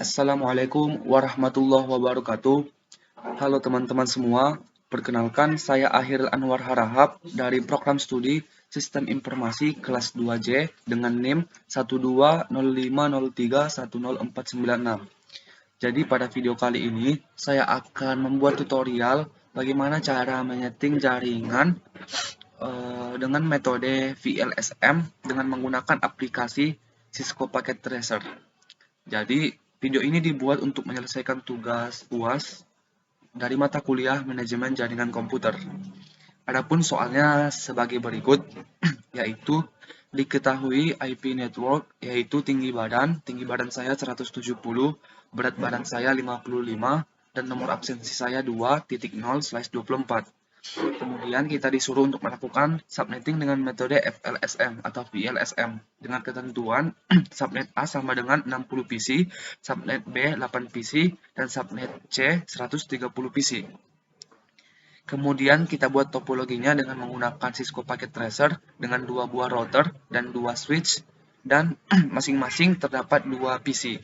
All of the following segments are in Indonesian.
Assalamualaikum warahmatullahi wabarakatuh. Halo teman-teman semua, perkenalkan saya Ahiril Anwar Harahap dari Program Studi Sistem Informasi kelas 2J dengan NIM 12050310496. Jadi pada video kali ini saya akan membuat tutorial bagaimana cara menyeting jaringan dengan metode VLSM dengan menggunakan aplikasi Cisco Packet Tracer. Jadi, video ini dibuat untuk menyelesaikan tugas UAS dari mata kuliah Manajemen Jaringan Komputer. Adapun soalnya sebagai berikut, yaitu diketahui IP network, yaitu tinggi badan saya 170, berat badan saya 55, dan nomor absensi saya 2.0/24. Kemudian kita disuruh untuk melakukan subnetting dengan metode FLSM atau VLSM dengan ketentuan subnet A sama dengan 60 PC, subnet B 8 PC, dan subnet C 130 PC. Kemudian kita buat topologinya dengan menggunakan Cisco Packet Tracer dengan 2 buah router dan 2 switch dan masing-masing terdapat 2 PC.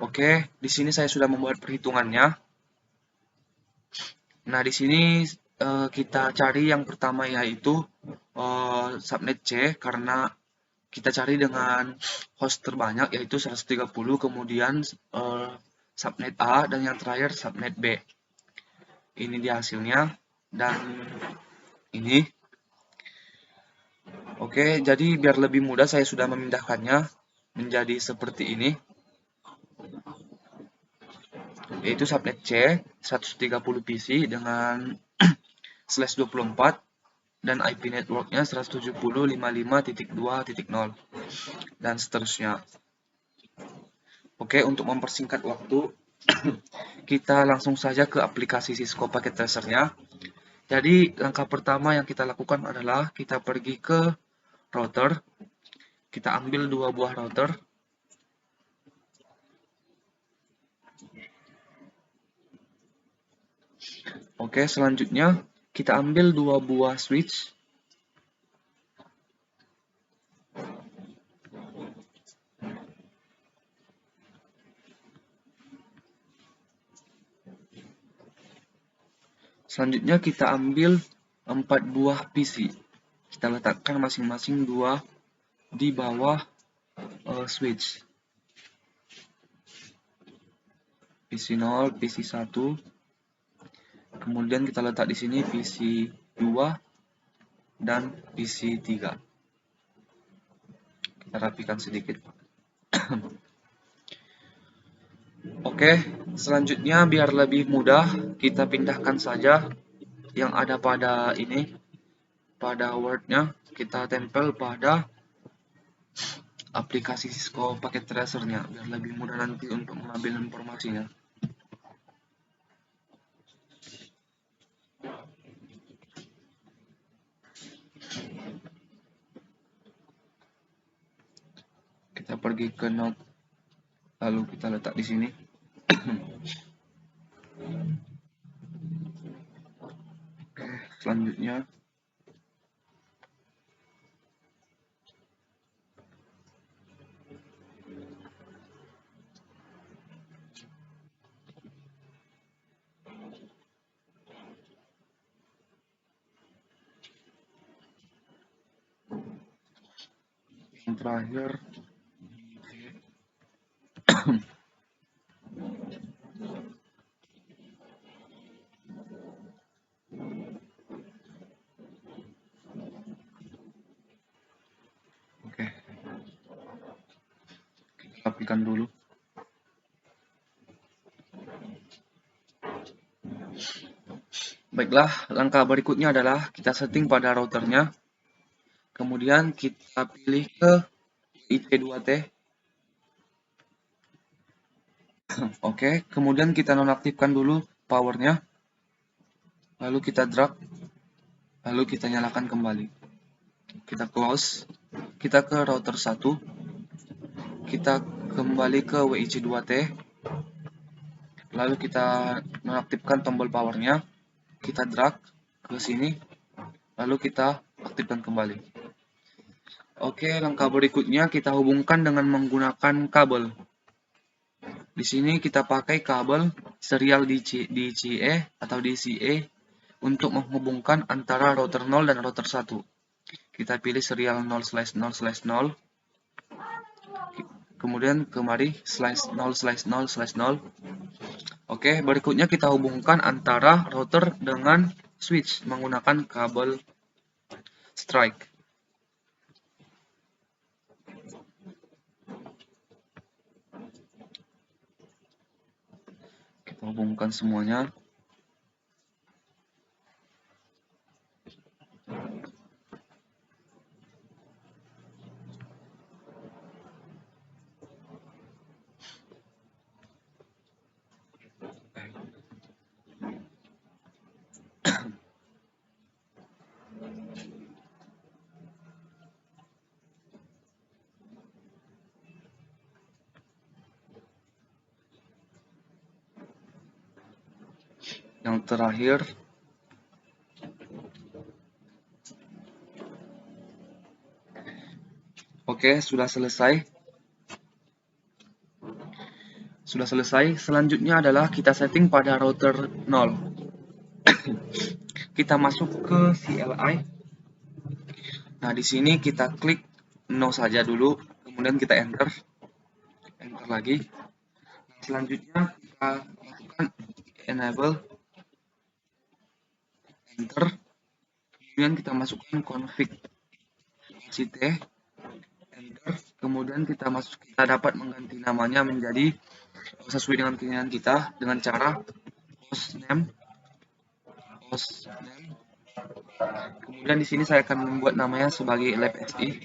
Oke, di sini saya sudah membuat perhitungannya. Nah, di sini kita cari yang pertama yaitu subnet C karena kita cari dengan host terbanyak yaitu 130, kemudian subnet A, dan yang terakhir subnet B. Ini dia hasilnya dan ini. Oke, jadi biar lebih mudah saya sudah memindahkannya menjadi seperti ini. Yaitu subnet C 130 PC dengan /24 dan IP networknya 170.55.2.0 dan seterusnya. Oke, untuk mempersingkat waktu, kita langsung saja ke aplikasi Cisco Packet Tracer-nya. Jadi, langkah pertama yang kita lakukan adalah kita pergi ke router. Kita ambil 2 buah router. Oke, selanjutnya kita ambil 2 buah switch. Selanjutnya kita ambil 4 buah PC. Kita letakkan masing-masing 2 di bawah switch. PC 0, PC 1. Kemudian kita letak di sini PC 2 dan PC 3. Kita rapikan sedikit. Oke, selanjutnya biar lebih mudah, kita pindahkan saja yang ada pada ini, pada Word-nya, kita tempel pada aplikasi Cisco Packet Tracer-nya, biar lebih mudah nanti untuk mengambil informasinya. Kita pergi ke Node, lalu kita letak di sini. Oke, selanjutnya yang terakhir oke, kita rapikan dulu. Baiklah, langkah berikutnya adalah kita setting pada routernya. Kemudian kita pilih ke IC2T. Oke, kemudian kita nonaktifkan dulu powernya. Lalu kita drag. Lalu kita nyalakan kembali. Kita close. Kita ke router 1. Kita kembali ke WIC2T. Lalu kita nonaktifkan tombol powernya. Kita drag ke sini. Lalu kita aktifkan kembali. Oke, langkah berikutnya kita hubungkan dengan menggunakan kabel. Di sini kita pakai kabel serial DCA atau DCA untuk menghubungkan antara router 0 dan router 1. Kita pilih serial 0/0/0, kemudian kemari /0/0/0. Oke, berikutnya kita hubungkan antara router dengan switch menggunakan kabel strike. Kita hubungkan semuanya. Yang terakhir, oke, sudah selesai. Selanjutnya adalah kita setting pada router 0. Kita masuk ke CLI. Nah, di sini kita klik no saja dulu, kemudian kita enter lagi. Selanjutnya kita masukkan enable, enter, kemudian kita masukkan config capacity, enter, kemudian kita dapat mengganti namanya menjadi sesuai dengan keinginan kita dengan cara hostname. Kemudian di sini saya akan membuat namanya sebagai lab.si.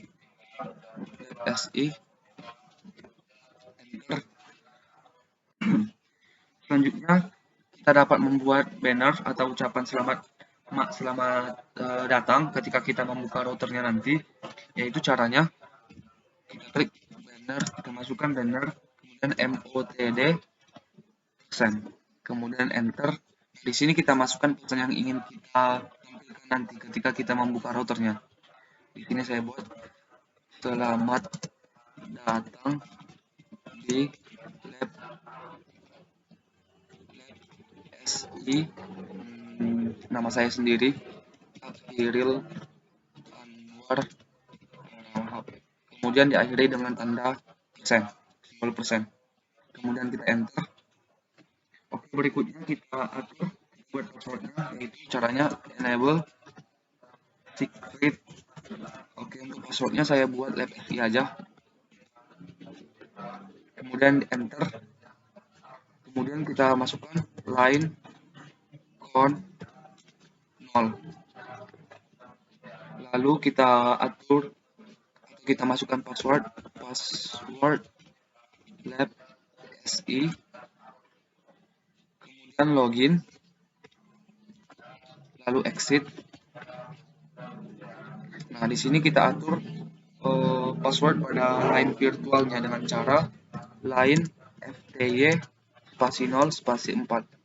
Enter. Selanjutnya kita dapat membuat banner atau ucapan selamat datang ketika kita membuka routernya nanti, yaitu caranya kita klik banner, kita masukkan banner, kemudian motd persen, kemudian enter. Di sini kita masukkan pesan yang ingin kita tampilkan nanti ketika kita membuka routernya. Di sini saya buat selamat datang di lab.si, nama saya sendiri Akhiril Anwar, kemudian diakhiri dengan tanda persen, simbol persen, kemudian kita enter. Oke, berikutnya kita atur buat passwordnya, yaitu caranya enable secret. Oke, untuk passwordnya saya buat lab.si aja, kemudian enter, kemudian kita masukkan line count 0, lalu kita atur, kita masukkan password lab.si, kemudian login, lalu exit. Nah, di sini kita atur password pada line virtualnya dengan cara line fty spasi 0 spasi 4.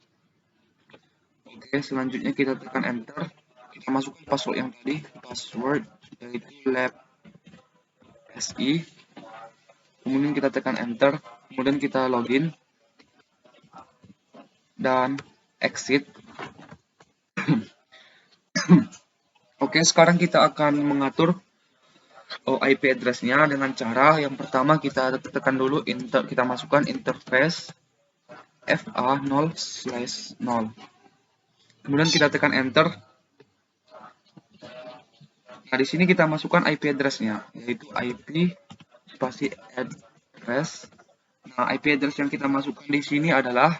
Oke, selanjutnya kita tekan enter, kita masukkan password yang tadi, password yaitu lab.si, kemudian kita tekan enter, kemudian kita login dan exit. Oke, sekarang kita akan mengatur IP address-nya dengan cara yang pertama kita tekan dulu kita masukkan interface fa0/0. Kemudian kita tekan enter. Nah, di sini kita masukkan IP address-nya, yaitu IP spasi address. Nah, IP address yang kita masukkan di sini adalah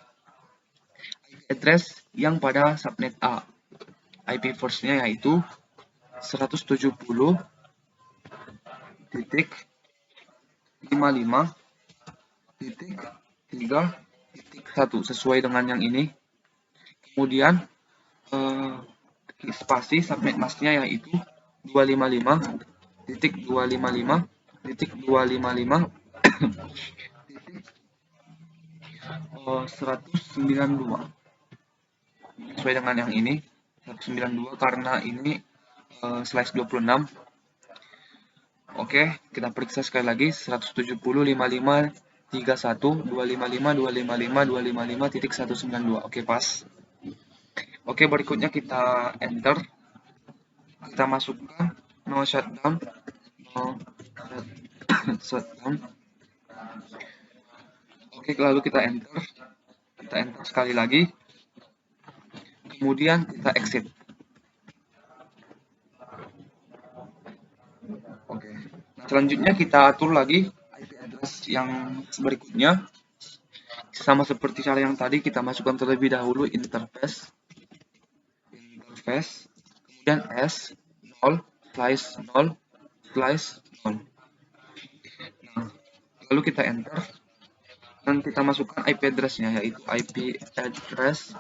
IP address yang pada subnet A. IP first-nya yaitu 170.55.3.1 sesuai dengan yang ini. Kemudian spasi subnet masknya yaitu 255.255.192 sesuai dengan yang ini 192 karena ini /26. Oke, kita periksa sekali lagi 170.55 31.255.255.255.192. Oke, pas. Oke, berikutnya kita enter. Kita masukkan no shutdown, no shutdown. Oke, lalu kita enter sekali lagi, kemudian kita exit. Oke, nah, selanjutnya kita atur lagi IP address yang berikutnya, sama seperti cara yang tadi. Kita masukkan terlebih dahulu interface, kemudian S 0 slice 0 slice 0. Nah, lalu kita enter dan kita masukkan IP address-nya, yaitu IP address.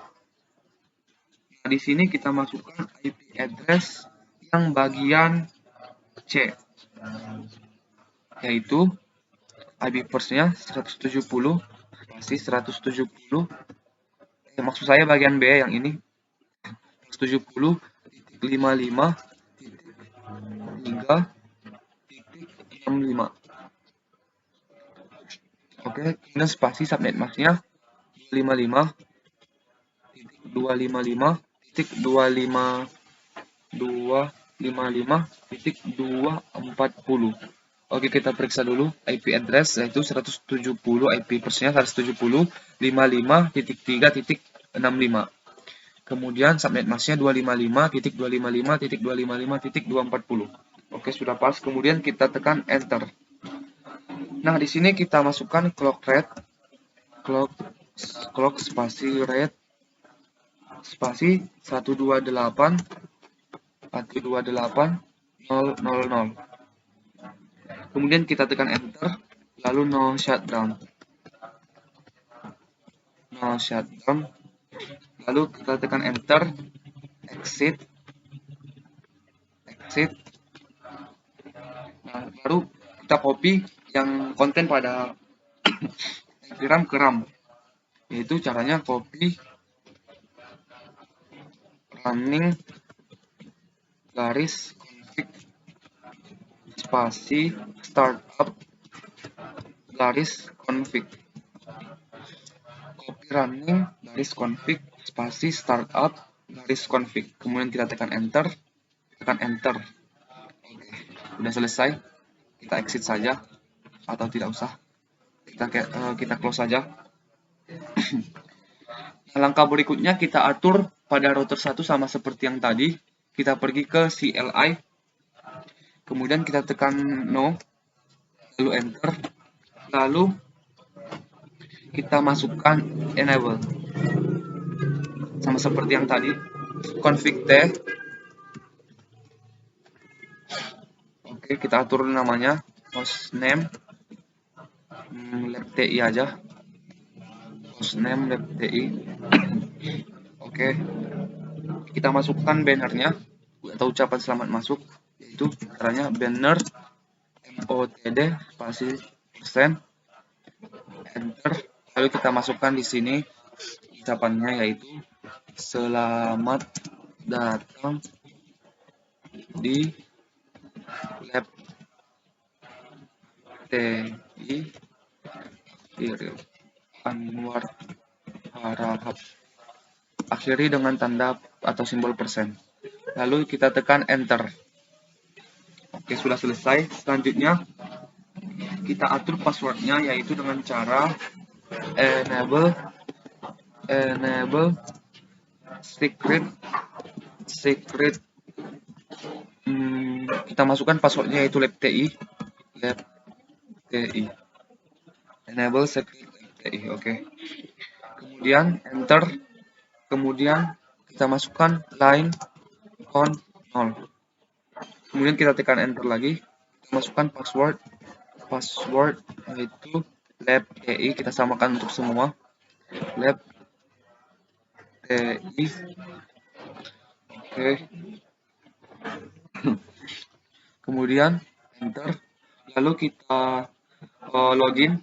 Nah, di sini kita masukkan IP address yang bagian C, yaitu IP first-nya 170 spasi 170. Maksud saya bagian B yang ini 170.55.3.65. Oke, kemudian spasi subnet mask-nya 255.255.255.240. Oke, kita periksa dulu IP address, yaitu 170, IP first-nya 170.55.3.65. Kemudian subnet mask-nya 255.255.255.240. Oke, sudah pas. Kemudian kita tekan enter. Nah, di sini kita masukkan clock rate, clock spasi rate spasi 128.128.000. Kemudian kita tekan enter, lalu no shutdown, lalu kita tekan enter, exit. Nah, baru kita copy yang konten pada RAM ke RAM, yaitu caranya copy running garis config spasi startup garis config, copy running garis config spasi startup garis config, kemudian kita tekan enter. Oke, sudah selesai. Kita exit saja, atau tidak usah, kita close saja. Langkah berikutnya kita atur pada router 1 sama seperti yang tadi. Kita pergi ke CLI, kemudian kita tekan no, lalu enter, lalu kita masukkan enable sama seperti yang tadi, config T. Oke, kita atur namanya hostname lab.ti aja, hostname lab.ti. Oke, kita masukkan bannernya atau ucapan selamat masuk, yaitu caranya banner motd spasi persen, enter. Lalu kita masukkan di sini ucapannya, yaitu selamat datang di lab TI Anwar Harahap. Akhiri dengan tanda atau simbol persen. Lalu kita tekan enter. Oke, sudah selesai. Selanjutnya kita atur passwordnya, yaitu dengan cara enable secret. Kita masukkan passwordnya, yaitu lab.ti. Enable secret lab.ti. Oke. Kemudian enter. Kemudian kita masukkan line on 0. Kemudian kita tekan enter lagi. Kita masukkan password yaitu lab.ti. Kita samakan untuk semua. Lab.ti. Oke. Kemudian enter. Lalu kita login.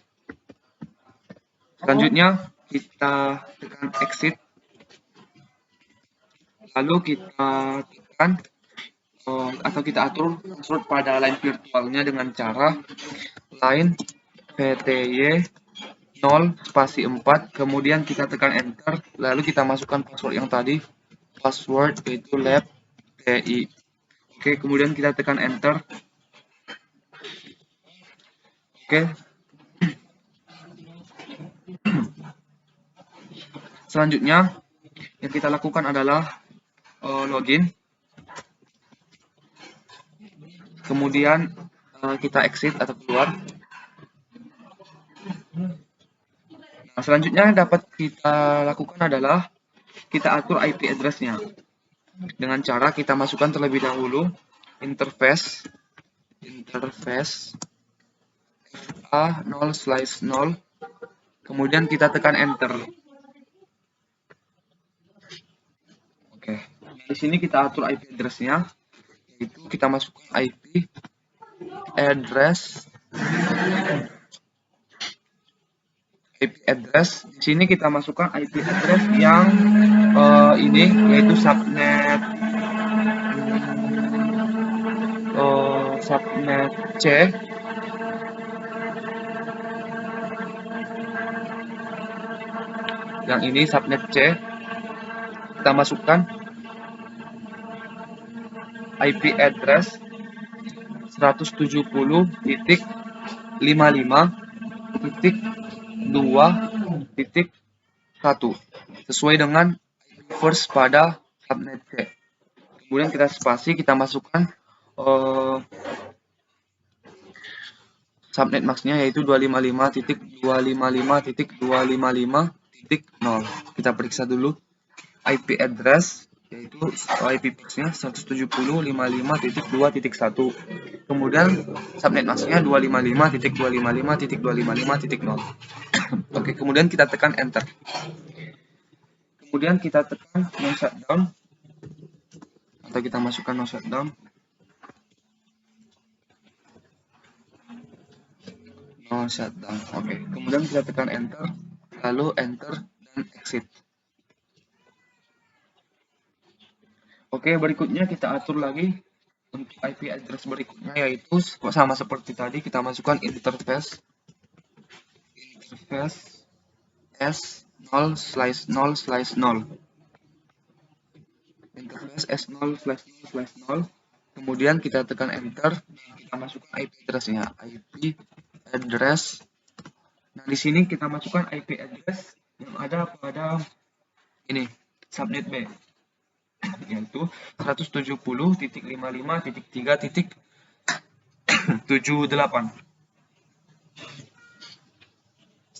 Selanjutnya kita tekan exit. Lalu kita tekan atau kita atur password pada line virtualnya dengan cara line pty 0 spasi 4, kemudian kita tekan enter, lalu kita masukkan password yang tadi, password yaitu lab TI. Oke, kemudian kita tekan enter. Oke. Selanjutnya yang kita lakukan adalah login. Kemudian kita exit atau keluar. Nah, selanjutnya dapat kita lakukan adalah kita atur IP address-nya. Dengan cara kita masukkan terlebih dahulu interface FA0/0, kemudian kita tekan enter. Oke, di sini kita atur IP address-nya, yaitu kita masukkan IP address. Di sini kita masukkan IP address yang ini, yaitu subnet C. Yang ini subnet C. Kita masukkan IP address 170.55.2.1 sesuai dengan IP first pada subnet C. Kemudian kita spasi, kita masukkan subnet max-nya yaitu 255.255.255.0. Kita periksa dulu IP address yaitu IP box-nya 170.55.2.1. Kemudian subnet mask-nya 255.255.255.0. Oke, kemudian kita tekan enter. Kemudian kita tekan no shutdown atau kita masukkan no shutdown. No shutdown. Oke, kemudian kita tekan enter, lalu enter dan exit. Oke, berikutnya kita atur lagi untuk IP address berikutnya, yaitu sama seperti tadi, kita masukkan interface S0/0/0. Interface S0/0/0. Kemudian kita tekan enter, kita masukkan IP address-nya, IP address. Nah, di sini kita masukkan IP address yang ada pada ini, subnet B, yaitu 170.55.3.78.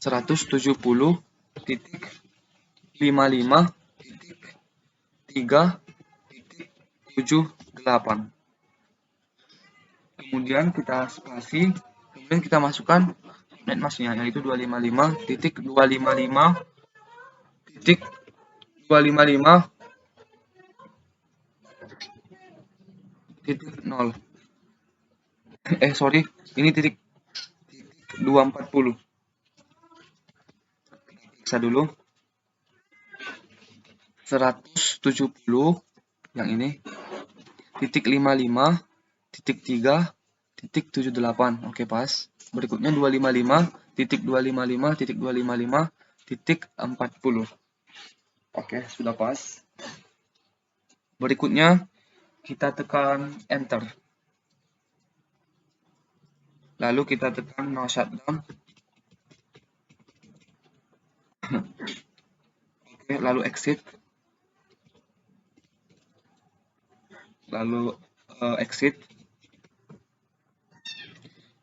170.55.3.78. Kemudian kita spasi, kemudian kita masukkan subnet mask-nya yaitu 255.255.0. Ini titik 240. Periksa dulu. 170 yang ini titik 55.3.78. Oke, pas. Berikutnya 255.255.255.40. Oke, sudah pas. Berikutnya kita tekan enter. Lalu kita tekan no shutdown. Oke, lalu exit. Lalu exit.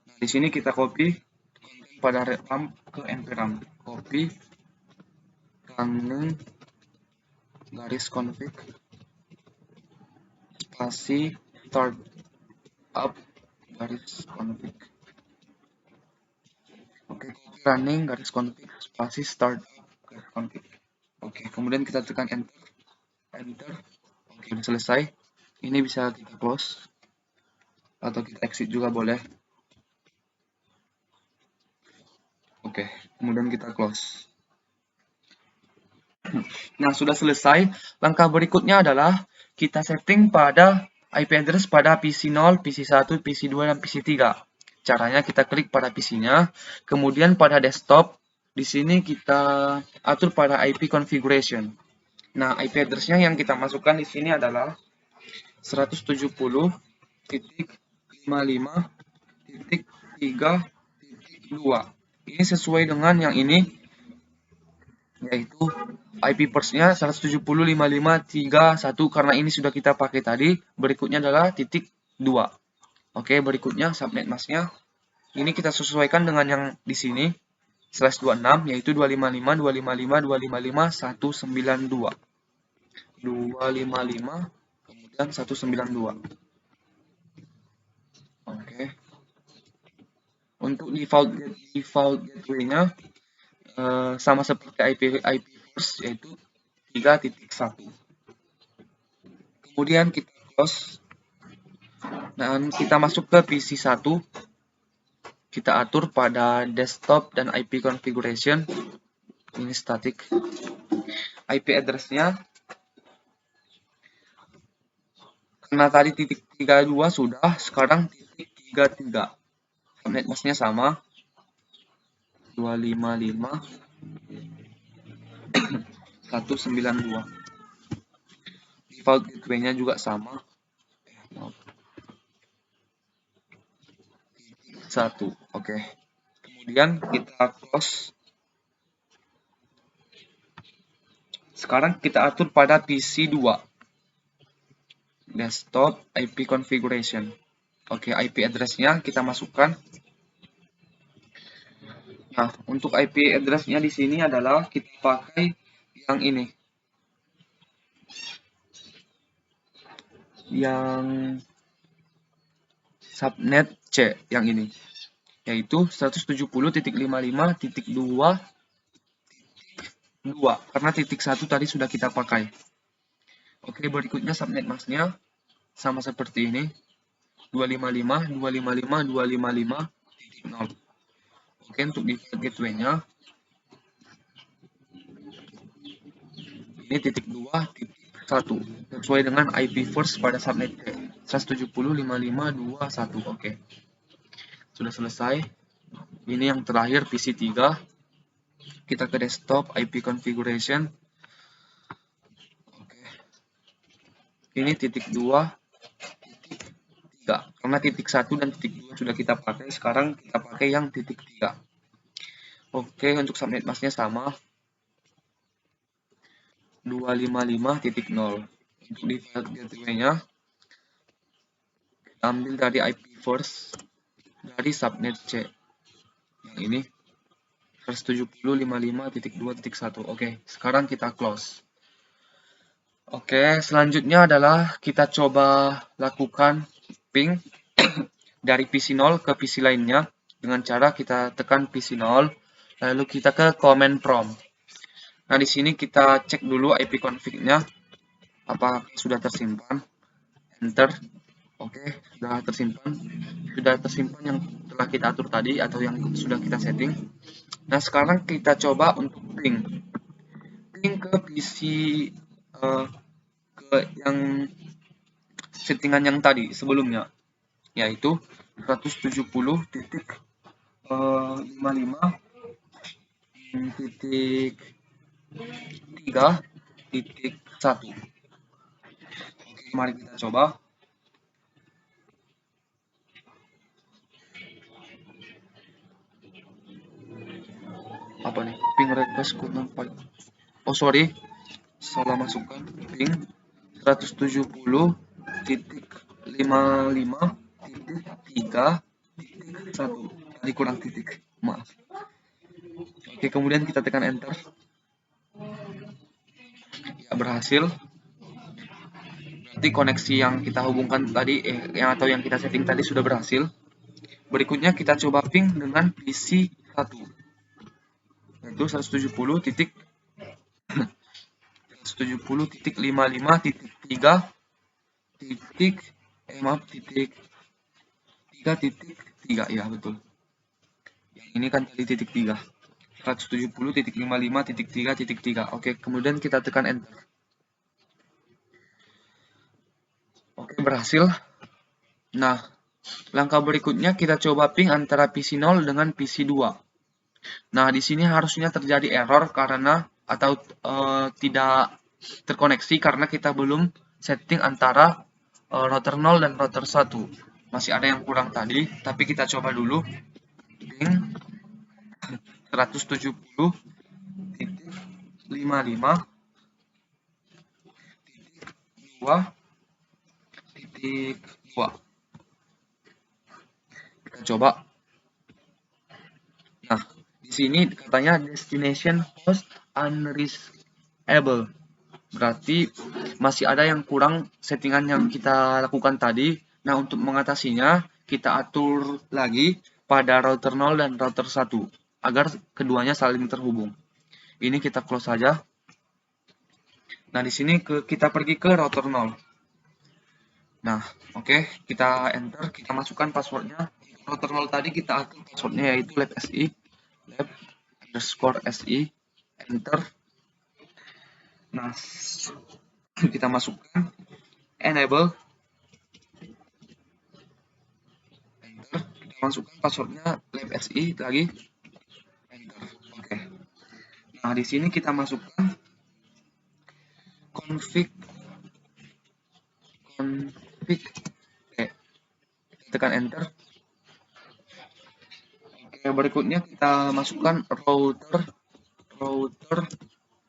Nah, di sini kita copy konten pada RAM ke npram. Copy running garis config spasi start up garis config. Oke, copy running garis config spasi start up garis config. Oke, kemudian kita tekan enter. Oke, sudah selesai. Ini bisa kita close atau kita exit juga boleh. Oke, kemudian kita close. Nah, sudah selesai. Langkah berikutnya adalah kita setting pada IP address pada PC 0, PC 1, PC 2, dan PC 3. Caranya kita klik pada PC-nya, kemudian pada desktop, Di sini kita atur pada IP configuration. Nah, IP address-nya yang kita masukkan di sini adalah 170.55.3.2. Ini sesuai dengan yang ini, yaitu IP pers-nya 170.55.3.1 karena ini sudah kita pakai tadi. Berikutnya adalah titik 2. Oke, berikutnya subnet mask-nya. Ini kita sesuaikan dengan yang di sini. /26 yaitu 255.255.255.192. 255 kemudian 192. Oke. Untuk default gateway-nya sama seperti IP first yaitu 3.1. Kemudian kita close dan kita masuk ke PC 1. Kita atur pada desktop dan IP configuration. Ini static. IP address-nya karena tadi titik 32 sudah, sekarang titik 33. Subnet mask-nya sama 255.192. Default gateway-nya juga sama. 1. Oke. Kemudian kita close. Sekarang kita atur pada PC 2. Desktop IP configuration. Oke, IP address-nya kita masukkan. Nah, untuk IP address-nya di sini adalah kita pakai yang ini. Yang subnet C yang ini. Yaitu 170.55.2 karena titik 1 tadi sudah kita pakai. Oke, berikutnya subnet mask-nya sama seperti ini. 255.255.255.0. Oke, untuk default gateway-nya ini titik 2.1 sesuai dengan IP first pada subnet 170.55.2.1. Oke. Sudah selesai. Ini yang terakhir PC 3. Kita ke desktop IP configuration. Oke. Ini titik 2 karena titik 1 dan titik 2 sudah kita pakai, sekarang kita pakai yang titik 3. Oke, untuk subnet mask-nya sama 255.0. Untuk default gateway-nya kita ambil dari IP first dari subnet C yang ini 170.55.2.1. Oke, sekarang kita close. Oke, selanjutnya adalah kita coba lakukan ping dari PC 0 ke PC lainnya dengan cara kita tekan PC 0, lalu kita ke command prompt. Nah, di sini kita cek dulu IP config-nya apakah sudah tersimpan. Enter. Oke, sudah tersimpan. Sudah tersimpan yang telah kita atur tadi atau yang sudah kita setting. Nah, sekarang kita coba untuk ping ke PC ke yang settingan yang tadi sebelumnya, yaitu 170.55.3.1. Oke, mari kita coba. Apa nih? Ping request kurang file. Oh, sorry. Salah masukkan. Ping 170.55.3.1. Tadi kurang titik. Maaf. Oke, kemudian kita tekan enter. Ya, berhasil. Berarti koneksi yang kita hubungkan tadi atau yang kita setting tadi sudah berhasil. Berikutnya kita coba ping dengan PC 1. Yaitu 170.55.3.3 ya, betul. Yang ini kan tadi titik 3. 170.55.3.3. Oke, kemudian kita tekan enter. Oke, berhasil. Nah, langkah berikutnya kita coba ping antara PC 0 dengan PC 2. Nah, di sini harusnya terjadi error karena atau tidak terkoneksi karena kita belum setting antara router 0 dan router 1. Masih ada yang kurang tadi, tapi kita coba dulu ping 170.55.2.2. Kita coba. Nah, di sini katanya destination host unreachable. Berarti masih ada yang kurang settingan yang kita lakukan tadi. Nah, untuk mengatasinya, kita atur lagi pada router 0 dan router 1 agar keduanya saling terhubung. Ini kita close saja. Nah, di sini kita pergi ke router 0. Nah, oke, kita enter, kita masukkan passwordnya. Router 0 tadi kita atur passwordnya yaitu lab_si, enter. Nah, kita masukkan enable, enter. Kita masukkan passwordnya lab_si lagi, enter. Oke. Nah, di sini kita masukkan config tekan enter. Oke, berikutnya kita masukkan router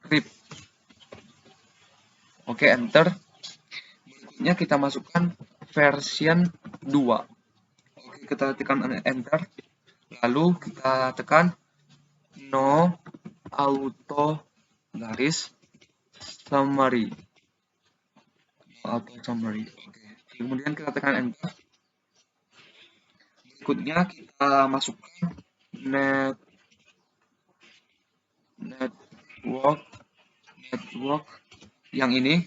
RIP. Oke, enter. Berikutnya kita masukkan version 2. Oke, kita tekan enter. Lalu kita tekan no auto garis summary. Oke. Kemudian kita tekan enter. Berikutnya kita masukkan network yang ini,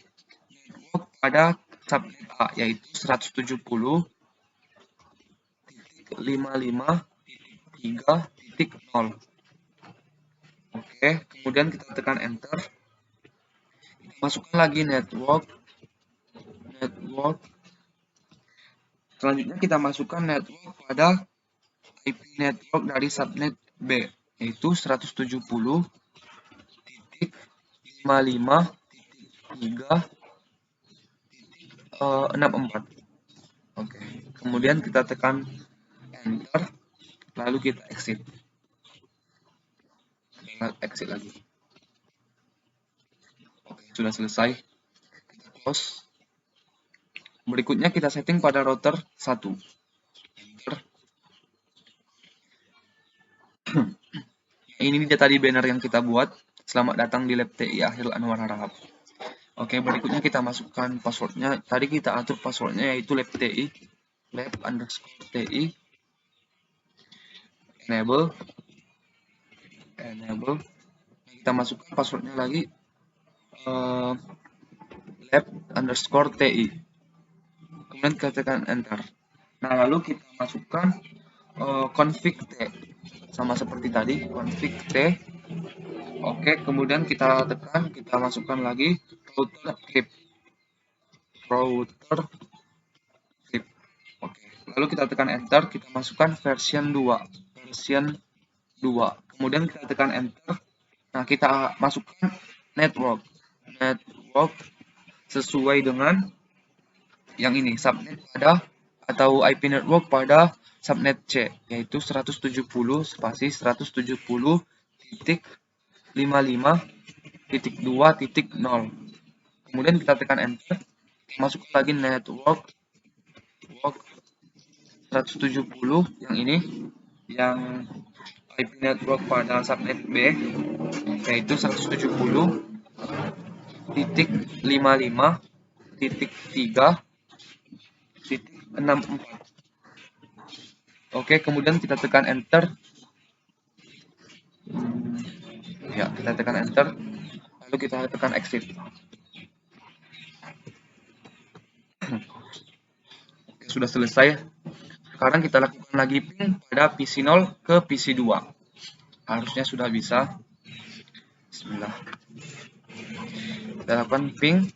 network pada subnet A yaitu 170.55.3.0. Oke, kemudian kita tekan enter. Kita masukkan lagi network. Selanjutnya kita masukkan network pada IP network dari subnet B yaitu 170.55.3.64. Oke, kemudian kita tekan enter, lalu kita exit. Exit lagi. Oke, sudah selesai. Kita close. Berikutnya kita setting pada router 1. Enter. Ini dia tadi banner yang kita buat. Selamat datang di Lab TI Akhil Anwar Harahap. Oke, berikutnya kita masukkan passwordnya. Tadi kita atur passwordnya yaitu lab TI, lab_TI, enable. Kita masukkan passwordnya lagi lab_TI. Kemudian kita tekan enter. Nah, lalu kita masukkan config T sama seperti tadi, config T. Oke, kemudian kita tekan, kita masukkan lagi router RIP. Oke, lalu kita tekan enter, kita masukkan version 2. Kemudian kita tekan enter. Nah, kita masukkan network sesuai dengan yang ini, subnet pada atau IP network pada subnet C yaitu 170.170.55.2.0. Kemudian kita tekan enter, kita masukkan lagi network 170 yang ini, yang IP network pada subnet B yaitu 170.55.3.64. Oke, kemudian kita tekan enter. Ya, kita tekan enter. Lalu kita tekan exit. Oke, sudah selesai. Sekarang kita lakukan lagi ping pada PC 0 ke PC 2. Harusnya sudah bisa. Bismillah. Kita lakukan ping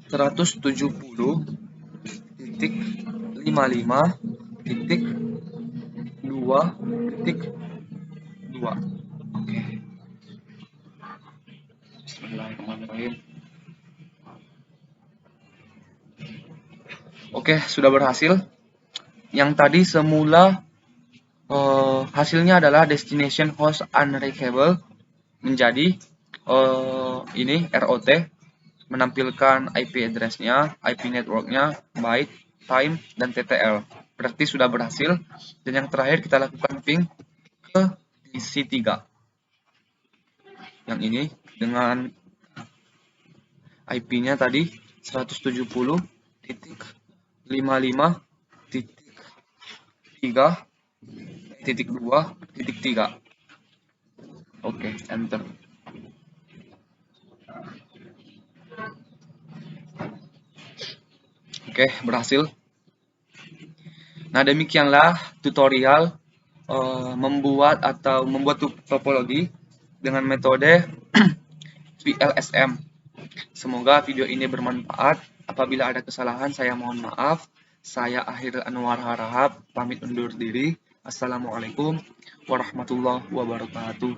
170.55.2.2 Bismillahirrahmanirrahim. Oke, sudah berhasil. Yang tadi semula hasilnya adalah destination host unreachable menjadi ini ROT, menampilkan IP address-nya, IP network-nya, byte, time, dan TTL. Berarti sudah berhasil. Dan yang terakhir kita lakukan ping ke DC3. Yang ini dengan IP-nya tadi 170.55.3.2.3. Oke, enter. Oke, berhasil. Nah, demikianlah tutorial membuat topologi dengan metode VLSM. Semoga video ini bermanfaat. Apabila ada kesalahan, saya mohon maaf. Saya Akhiril Anwar Harahap, pamit undur diri. Assalamualaikum warahmatullahi wabarakatuh.